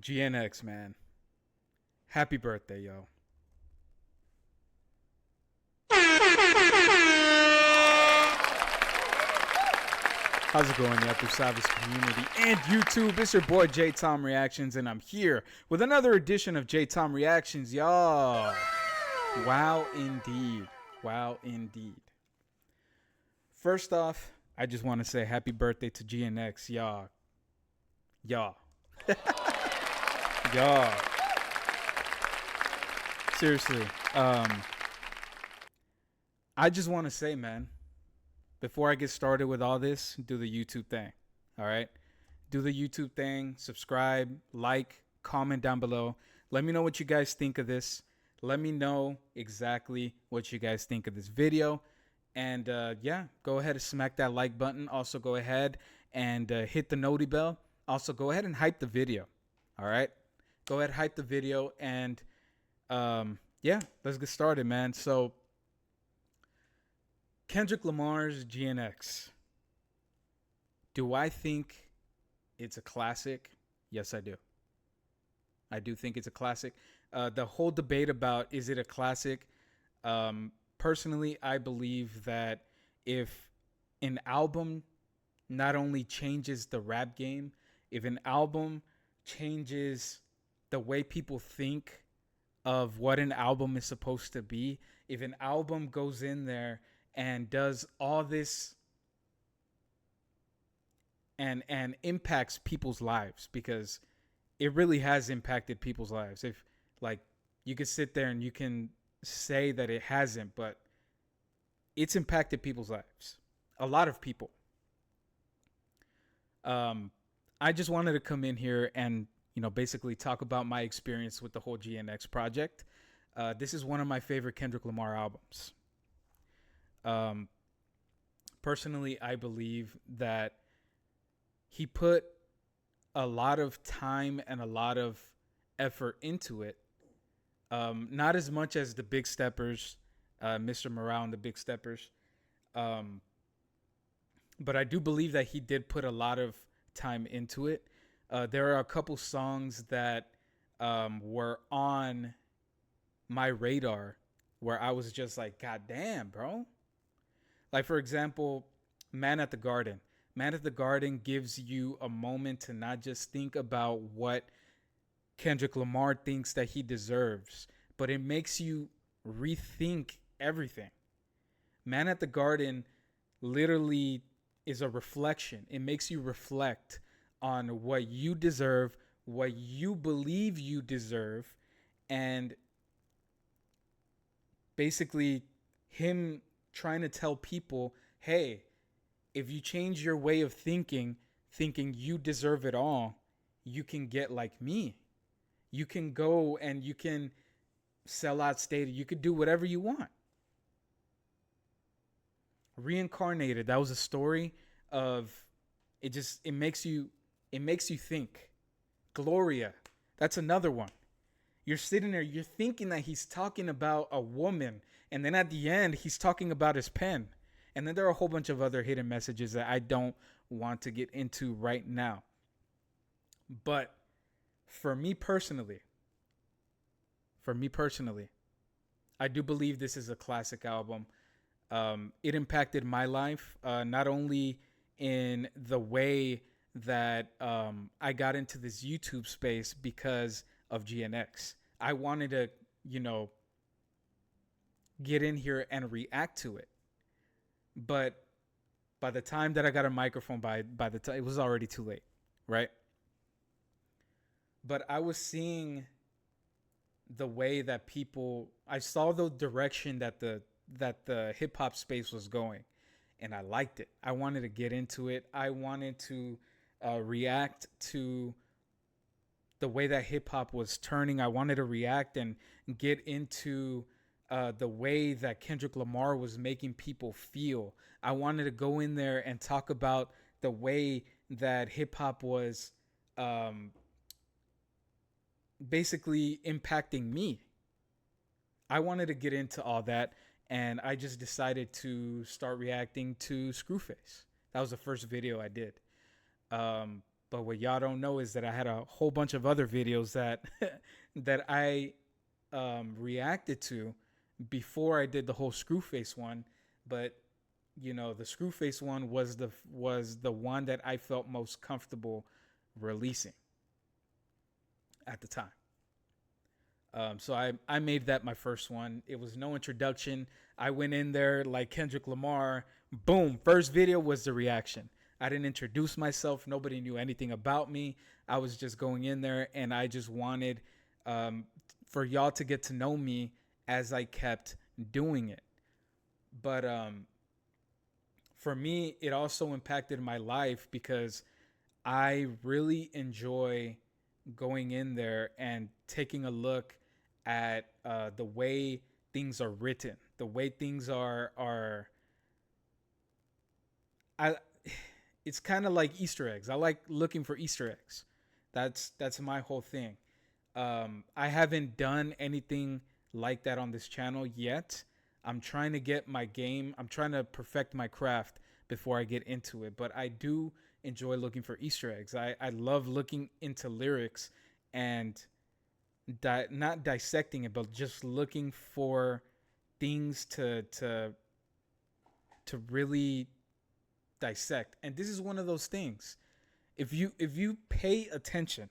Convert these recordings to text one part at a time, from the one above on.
GNX, man. Happy birthday, yo. How's it going, the Savage community and YouTube? It's your boy Jtomreactions, and I'm here with another edition of Jtomreactions, y'all. Wow, indeed. Wow, indeed. First off, I just want to say happy birthday to GNX, y'all. Y'all. Y'all. Seriously. I just want to say, man, before I get started with all this, do the YouTube thing. All right? Do the YouTube thing. Subscribe, like, comment down below. Let me know what you guys think of this. Let me know exactly what you guys think of this video. And yeah, go ahead and smack that like button. Also, go ahead and hit the noti bell. Also, go ahead and hype the video. All right? Go ahead, hype the video. And yeah, let's get started, man. So, Kendrick Lamar's GNX. Do I think it's a classic? Yes, I do. I do think it's a classic. The whole debate about is it a classic? Personally, I believe that if an album not only changes the rap game, if an album changes the way people think of what an album is supposed to be, if an album goes in there and does all this and impacts people's lives, because it really has impacted people's lives. If like you could sit there and you can say that it hasn't, but it's impacted people's lives. A lot of people. I just wanted to come in here and basically talk about my experience with the whole GNX project. This is one of my favorite Kendrick Lamar albums. Personally, I believe that he put a lot of time and a lot of effort into it. Not as much as the Big Steppers, Mr. Morale and the Big Steppers. But I do believe that he did put a lot of time into it. There are a couple songs that were on my radar where I was just like, God damn, bro. Like, for example, Man at the Garden. Man at the Garden gives you a moment to not just think about what Kendrick Lamar thinks that he deserves, but it makes you rethink everything. Man at the Garden literally is a reflection. It makes you reflect on what you deserve, what you believe you deserve, and basically him trying to tell people, hey, if you change your way of thinking you deserve it all, you can get like me. You can go and you can sell out stadium. You could do whatever you want. Reincarnated, that was a story of it makes you think. Gloria, that's another one. You're sitting there, you're thinking that he's talking about a woman, and then at the end he's talking about his pen. And then there are a whole bunch of other hidden messages that I don't want to get into right now. But for me personally, I do believe this is a classic album. It impacted my life, not only in the way that I got into this YouTube space because of GNX. I wanted to, get in here and react to it. But by the time that I got a microphone, by the time it was already too late, right? But I was seeing the way that I saw the direction that the hip hop space was going, and I liked it. I wanted to get into it. I wanted to react to the way that hip hop was turning. I wanted to react and get into the way that Kendrick Lamar was making people feel. I wanted to go in there and talk about the way that hip hop was basically impacting me. I wanted to get into all that, and I just decided to start reacting to Screwface. That was the first video I did. But what y'all don't know is that I had a whole bunch of other videos that that I reacted to before I did the whole Screwface one. But you know, the Screwface one was the one that I felt most comfortable releasing at the time. So I made that my first one. It was no introduction. I went in there like Kendrick Lamar. Boom. First video was the reaction. I didn't introduce myself. Nobody knew anything about me. I was just going in there and I just wanted for y'all to get to know me as I kept doing it. But for me, it also impacted my life because I really enjoy going in there and taking a look at the way things are written, the way things are. I. It's kind of like Easter eggs. I like looking for Easter eggs. That's my whole thing. I haven't done anything like that on this channel yet. I'm trying to get my game. I'm trying to perfect my craft before I get into it. But I do enjoy looking for Easter eggs. I love looking into lyrics and not dissecting it, but just looking for things to really dissect. And this is one of those things. If you pay attention,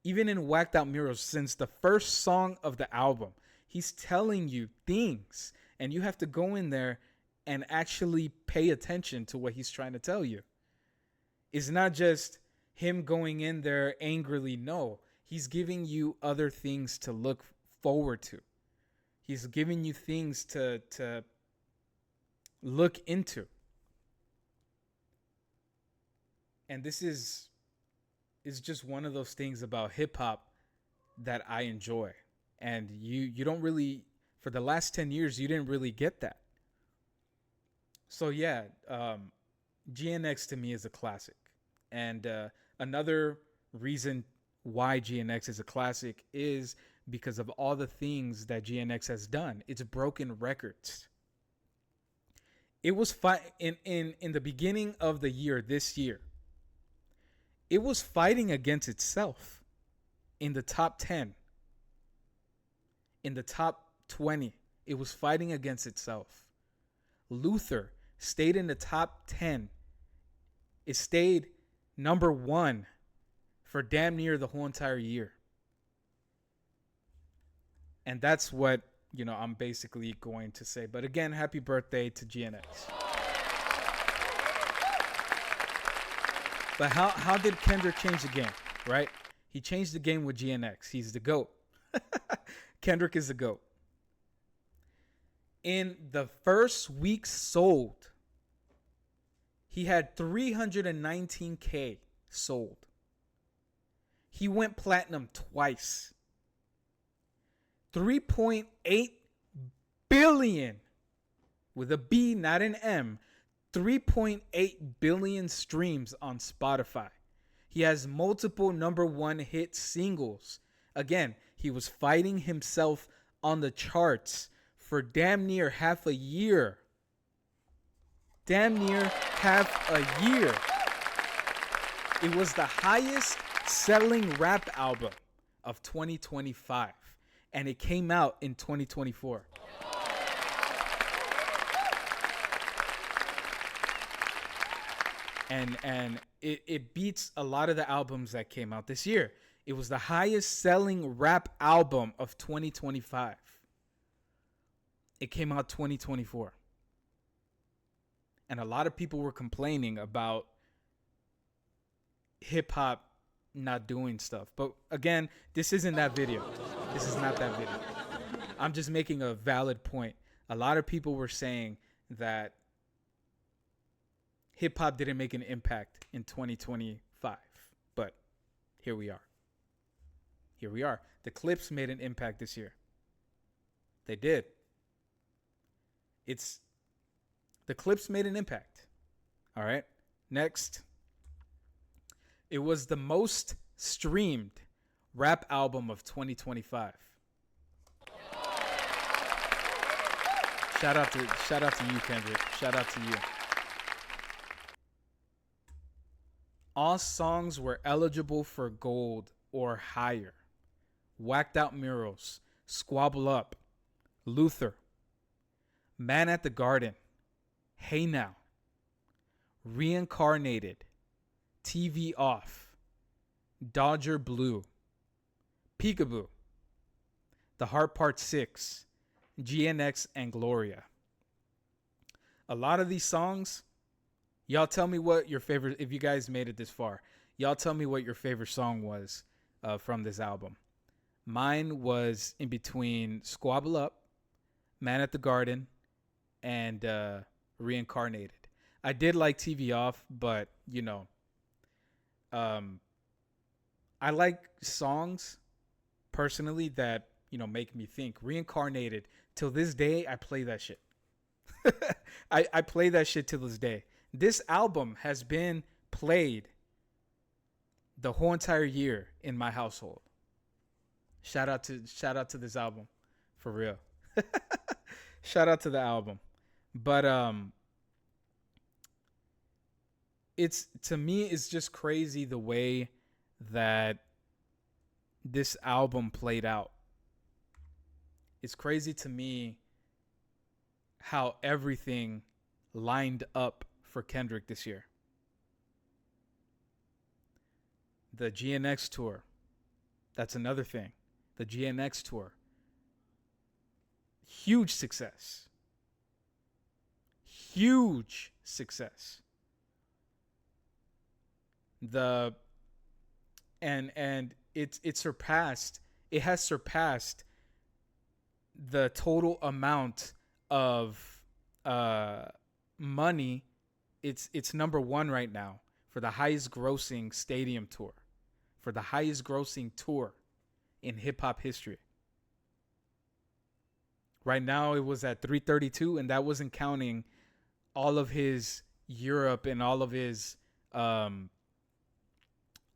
even in Whacked Out Murals, since the first song of the album, he's telling you things, and you have to go in there and actually pay attention to what he's trying to tell you. It's not just him going in there angrily. No, he's giving you other things to look forward to. He's giving you things to look into. And this is just one of those things about hip hop that I enjoy. And you don't really, for the last 10 years, you didn't really get that. So yeah, GNX to me is a classic. And another reason why GNX is a classic is because of all the things that GNX has done. It's broken records. It was in the beginning of the year, this year, it was fighting against itself in the top 10, in the top 20. It was fighting against itself. Luther stayed in the top 10. It stayed number 1 for damn near the whole entire year. And that's what, you know, I'm basically going to say. But again, happy birthday to GNX. But how did Kendrick change the game, right? He changed the game with GNX. He's the GOAT. Kendrick is the GOAT. In the first week sold, he had 319K sold. He went platinum twice. 3.8 billion with a B, not an M. 3.8 billion streams on Spotify. He has multiple number 1 hit singles. Again, he was fighting himself on the charts for damn near half a year. Damn near half a year. It was the highest selling rap album of 2025. And it came out in 2024. And it beats a lot of the albums that came out this year. It was the highest selling rap album of 2025. It came out 2024. And a lot of people were complaining about hip hop not doing stuff. But again, this isn't that video. This is not that video. I'm just making a valid point. A lot of people were saying that hip hop didn't make an impact in 2025. But here we are. Here we are. The clips made an impact this year. They did. The clips made an impact. All right. Next. It was the most streamed rap album of 2025. Shout out to you, Kendrick. Shout out to you. All songs were eligible for gold or higher. Whacked Out Murals, Squabble Up, Luther, Man at the Garden, Hey Now, Reincarnated, TV Off, Dodger Blue, Peekaboo, The Heart Part 6, GNX, and Gloria. A lot of these songs, y'all tell me what your favorite, if you guys made it this far, y'all tell me what your favorite song was from this album. Mine was in between Squabble Up, Man at the Garden, and Reincarnated. I did like TV Off, but I like songs personally that make me think. Reincarnated, till this day, I play that shit. I play that shit till this day. This album has been played the whole entire year in my household. Shout out to this album, for real. Shout out to the album. But it's, to me, it's just crazy the way that this album played out. It's crazy to me how everything lined up for Kendrick this year. The GNX tour, that's another thing. The GNX tour, huge success. Huge success. The and it has surpassed the total amount of money. It's number one right now for the highest grossing stadium tour, for the highest grossing tour in hip hop history. Right now it was at 332, and that wasn't counting all of his Europe and all of his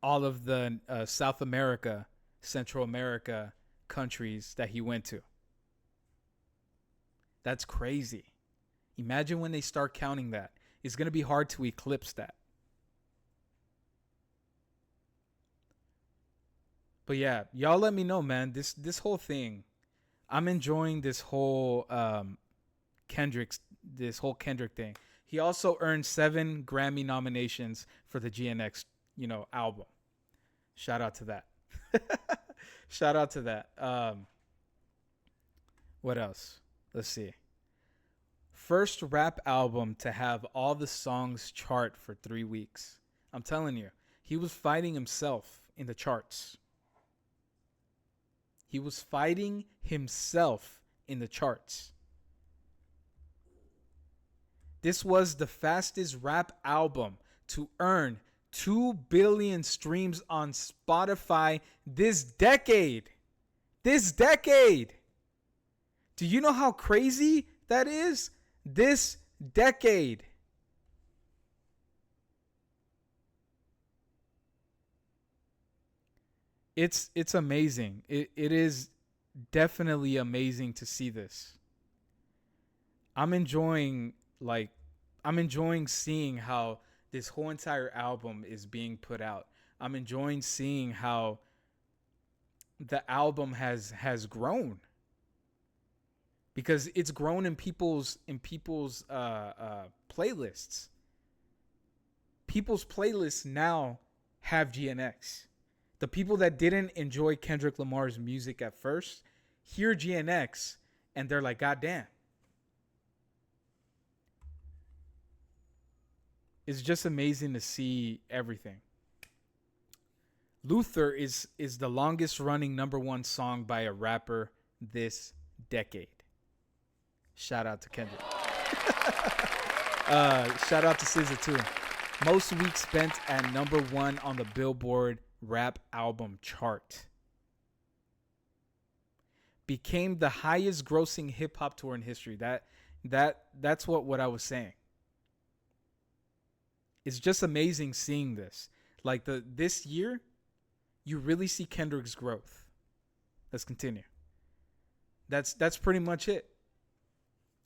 all of the South America, Central America countries that he went to. That's crazy. Imagine when they start counting that. It's going to be hard to eclipse that. But yeah, y'all let me know, man. This whole thing, I'm enjoying this whole Kendrick thing. He also earned 7 Grammy nominations for the GNX, album. Shout out to that. Shout out to that. What else? Let's see. First rap album to have all the songs chart for 3 weeks. I'm telling you, he was fighting himself in the charts. He was fighting himself in the charts. This was the fastest rap album to earn 2 billion streams on Spotify this decade. This decade. Do you know how crazy that is? This decade. It's amazing. It is definitely amazing to see this. I'm enjoying I'm enjoying seeing how this whole entire album is being put out. I'm enjoying seeing how the album has grown, because it's grown in people's playlists. People's playlists now have GNX. The people that didn't enjoy Kendrick Lamar's music at first hear GNX and they're like, God damn. It's just amazing to see everything. Luther is the longest running number one song by a rapper this decade. Shout out to Kendrick. Shout out to SZA too. Most weeks spent at number one on the Billboard rap album chart. Became the highest grossing hip hop tour in history. That's what I was saying. It's just amazing seeing this. Like this year, you really see Kendrick's growth. Let's continue. That's pretty much it.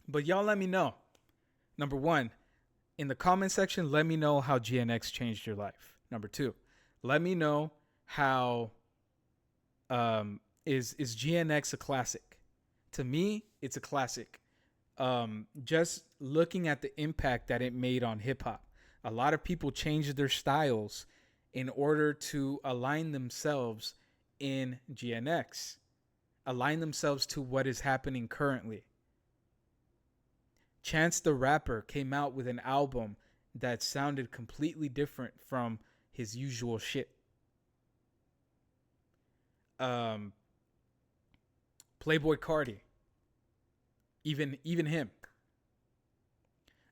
But y'all let me know. Number one, in the comment section, let me know how GNX changed your life. Number two, let me know how is GNX a classic? To me, it's a classic. Just looking at the impact that it made on hip hop, a lot of people changed their styles in order to align themselves in GNX, align themselves to what is happening currently. Chance the Rapper came out with an album that sounded completely different from his usual shit. Playboy Cardi, even him.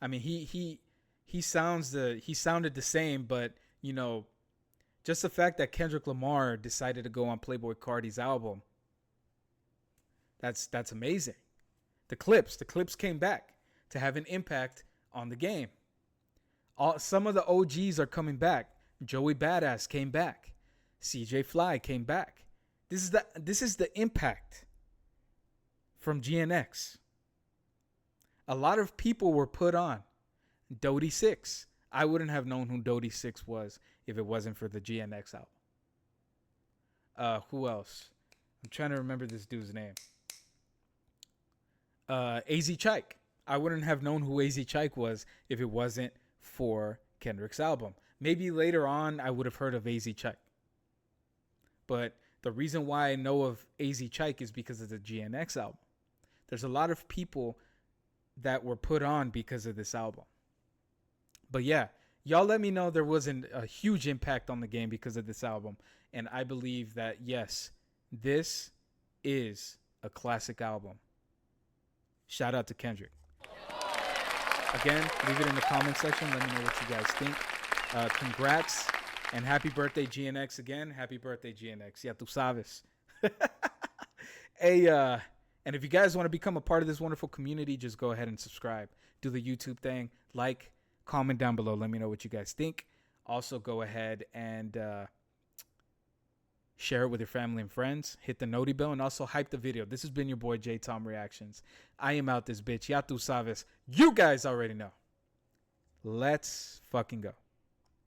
I mean, he sounded the same, but you know, just the fact that Kendrick Lamar decided to go on Playboy Cardi's album, that's amazing. The clips came back to have an impact on the game. Some of the OGs are coming back. Joey Badass came back. CJ Fly came back. This is the impact from GNX. A lot of people were put on. Dodie 6. I wouldn't have known who Dodie 6 was if it wasn't for the GNX album. Who else? I'm trying to remember this dude's name. AZ Chike. I wouldn't have known who AZ Chike was if it wasn't for Kendrick's album. Maybe later on I would have heard of AZ Chike. But the reason why I know of AZ Chike is because of the GNX album. There's a lot of people that were put on because of this album. But yeah, y'all let me know there wasn't a huge impact on the game because of this album. And I believe that, yes, this is a classic album. Shout out to Kendrick. Again, leave it in the comment section. Let me know what you guys think. Congrats and happy birthday, GNX. Again, happy birthday, GNX. Ya tu sabes. Hey, and if you guys want to become a part of this wonderful community, just go ahead and subscribe. Do the YouTube thing. Like, comment down below. Let me know what you guys think. Also, go ahead and share it with your family and friends. Hit the noti bell and also hype the video. This has been your boy, Jtomreactions. I am out this bitch. Ya tu sabes. You guys already know. Let's fucking go.